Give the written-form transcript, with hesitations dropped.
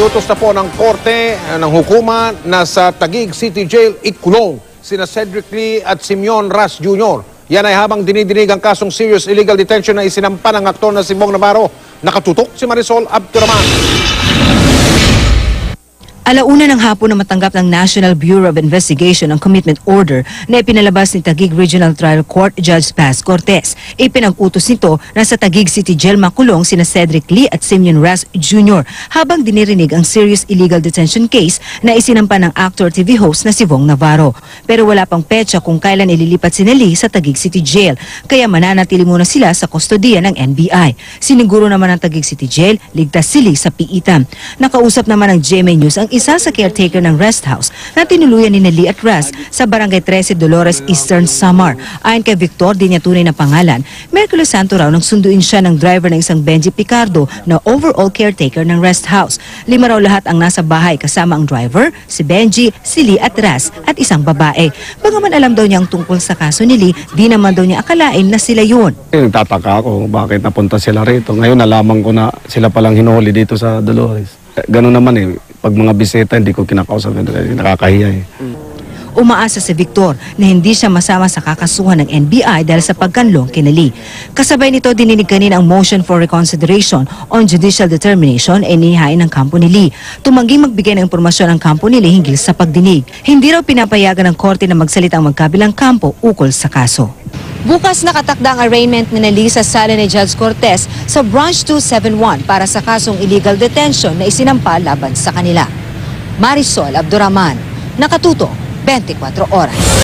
Iniutos na po ng korte ng hukuma na sa Taguig City Jail ikulong sina Cedric Lee at Simeon Ras Jr. Yan ay habang dinidinig ang kasong serious illegal detention na isinampa ng aktor na si Bong Navarro. Nakatutok si Marisol Abduraman. Alauna ng hapon na matanggap ng National Bureau of Investigation ang commitment order na ipinalabas ni Taguig Regional Trial Court Judge Paz Cortez. Ipinag-utos nito na sa Taguig City Jail makulong sina Cedric Lee at Simeon Ras Jr. habang dinirinig ang serious illegal detention case na isinampa ng actor TV host na si Bong Navarro. Pero wala pang petsa kung kailan ililipat sina Lee sa Taguig City Jail, kaya mananatili muna sila sa kustodiya ng NBI. Siniguro naman ng Taguig City Jail, ligtas si Lee sa piitan. Nakausap naman ng GMA News ang isa sa caretaker ng rest house na tinuluyan ni Lee at Ras sa Barangay 13 Dolores Eastern Samar. Ayon kay Victor, di niya tunay na pangalan, Merkules Santo raw nang sunduin siya ng driver ng isang Benji Picardo na overall caretaker ng rest house. 5 raw lahat ang nasa bahay kasama ang driver, si Benji, si Lee at Ras at isang babae. Bagaman alam daw niya ang tungkol sa kaso ni Lee, di naman daw niya akalain na sila yun. Nagtataka ako bakit napunta sila rito. Ngayon nalaman ko na sila palang hinuhuli dito sa Dolores. Ganun naman pag mga bisita hindi ko kinakausap, nakakahiya Umaasa si Victor na hindi siya masama sa kakasuhan ng NBI dahil sa pagkanlong kina Lee. Kasabay nito dininig kanina ang motion for reconsideration on judicial determination ay inihain ng kampo ni Lee. Tumangging magbigay ng impormasyon ang kampo ni Lee hinggil sa pagdinig. Hindi raw pinapayagan ng korte na magsalita ang magkabilang kampo ukol sa kaso. Bukas nakatakda ang arraignment ni Lee sa sala ni Judge Cortez sa Branch 271 para sa kasong illegal detention na isinampa laban sa kanila. Marisol Abduraman, nakatuto 24 oras.